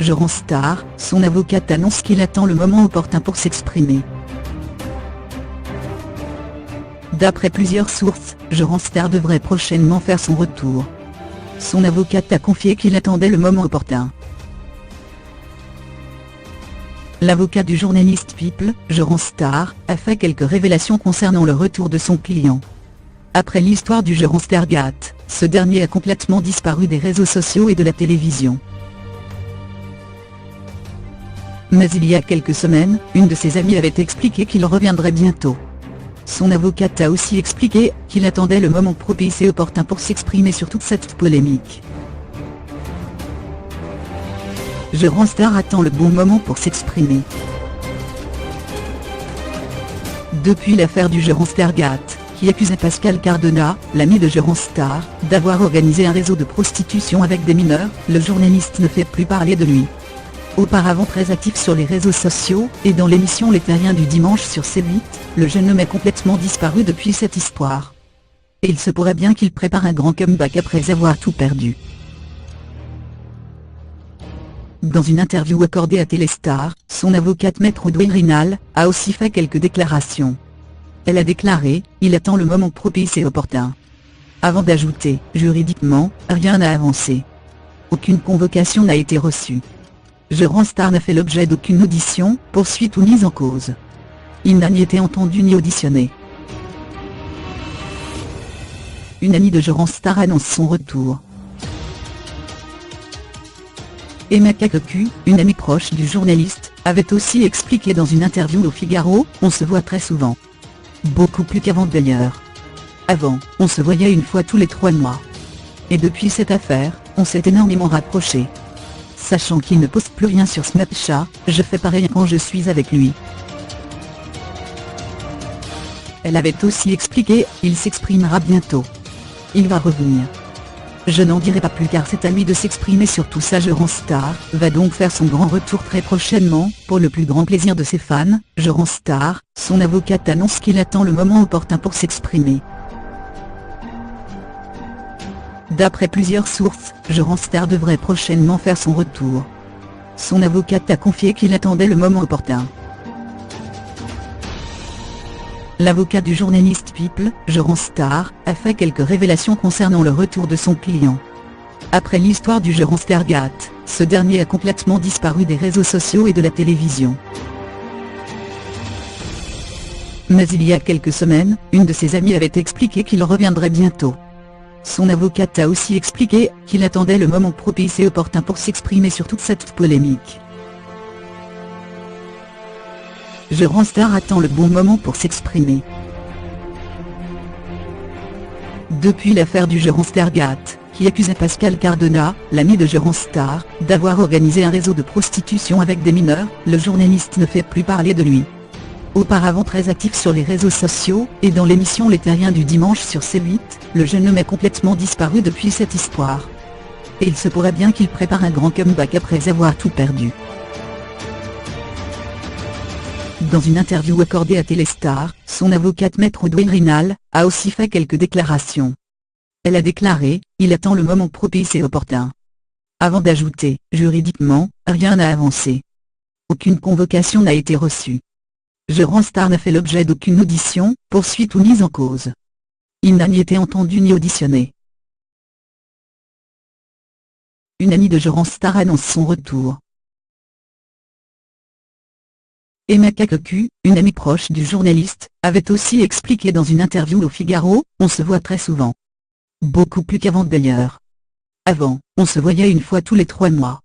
Jean Star, son avocate annonce qu'il attend le moment opportun pour s'exprimer. D'après plusieurs sources, Jean Star devrait prochainement faire son retour. Son avocate a confié qu'il attendait le moment opportun. L'avocat du journaliste People, Jean Star, a fait quelques révélations concernant le retour de son client. Après l'histoire du Jean Stargate, ce dernier a complètement disparu des réseaux sociaux et de la télévision. Mais il y a quelques semaines, une de ses amies avait expliqué qu'il reviendrait bientôt. Son avocate a aussi expliqué qu'il attendait le moment propice et opportun pour s'exprimer sur toute cette polémique. Jean Star attend le bon moment pour s'exprimer. Depuis l'affaire du Jean Stargate, qui accusait Pascal Cardona, l'ami de Jean Star, d'avoir organisé un réseau de prostitution avec des mineurs, le journaliste ne fait plus parler de lui. Auparavant très actif sur les réseaux sociaux, et dans l'émission Les Terriens du dimanche sur C8, le jeune homme est complètement disparu depuis cette histoire. Et il se pourrait bien qu'il prépare un grand comeback après avoir tout perdu. Dans une interview accordée à Téléstar, son avocate Maître Audrey Rinal a aussi fait quelques déclarations. Elle a déclaré « Il attend le moment propice et opportun ». Avant d'ajouter « Juridiquement, rien n'a avancé. Aucune convocation n'a été reçue. Jean Star n'a fait l'objet d'aucune audition, poursuite ou mise en cause. Il n'a ni été entendu ni auditionné. » Une amie de Jean Star annonce son retour. Emma Kakoku, une amie proche du journaliste, avait aussi expliqué dans une interview au Figaro « On se voit très souvent. Beaucoup plus qu'avant d'ailleurs. Avant, on se voyait une fois tous les 3 mois. Et depuis cette affaire, on s'est énormément rapprochés. Sachant qu'il ne poste plus rien sur Snapchat, je fais pareil quand je suis avec lui. » Elle avait aussi expliqué « Il s'exprimera bientôt. Il va revenir. Je n'en dirai pas plus car c'est à lui de s'exprimer sur tout ça. Jean Star va donc faire son grand retour très prochainement, pour le plus grand plaisir de ses fans. » Jean Star, son avocate annonce qu'il attend le moment opportun pour s'exprimer. D'après plusieurs sources, Jean Star devrait prochainement faire son retour. Son avocate a confié qu'il attendait le moment opportun. L'avocat du journaliste People, Jean Star, a fait quelques révélations concernant le retour de son client. Après l'histoire du Jean Stargate, ce dernier a complètement disparu des réseaux sociaux et de la télévision. Mais il y a quelques semaines, une de ses amies avait expliqué qu'il reviendrait bientôt. Son avocate a aussi expliqué qu'il attendait le moment propice et opportun pour s'exprimer sur toute cette polémique. Jean Star attend le bon moment pour s'exprimer. Depuis l'affaire du Jean Stargate, qui accusait Pascal Cardona, l'ami de Jean Star, d'avoir organisé un réseau de prostitution avec des mineurs, le journaliste ne fait plus parler de lui. Auparavant très actif sur les réseaux sociaux, et dans l'émission Les Terriens du dimanche sur C8, le jeune homme est complètement disparu depuis cette histoire. Et il se pourrait bien qu'il prépare un grand comeback après avoir tout perdu. Dans une interview accordée à Téléstar, son avocate Maître Audrey Rinal a aussi fait quelques déclarations. Elle a déclaré « Il attend le moment propice et opportun. » Avant d'ajouter « Juridiquement, rien n'a avancé. Aucune convocation n'a été reçue. Jean Star n'a fait l'objet d'aucune audition, poursuite ou mise en cause. Il n'a ni été entendu ni auditionné. » Une amie de Jean Star annonce son retour. Emma Kakoku, une amie proche du journaliste, avait aussi expliqué dans une interview au Figaro « On se voit très souvent. Beaucoup plus qu'avant d'ailleurs. Avant, on se voyait une fois tous les 3 mois.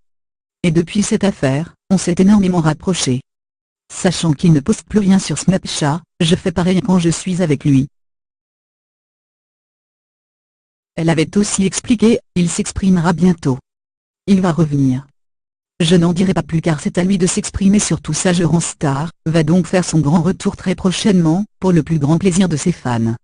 Et depuis cette affaire, on s'est énormément rapprochés. Sachant qu'il ne poste plus rien sur Snapchat, je fais pareil quand je suis avec lui. » Elle avait aussi expliqué « Il s'exprimera bientôt. Il va revenir. Je n'en dirai pas plus car c'est à lui de s'exprimer sur tout ça. » Jean Star va donc faire son grand retour très prochainement, pour le plus grand plaisir de ses fans.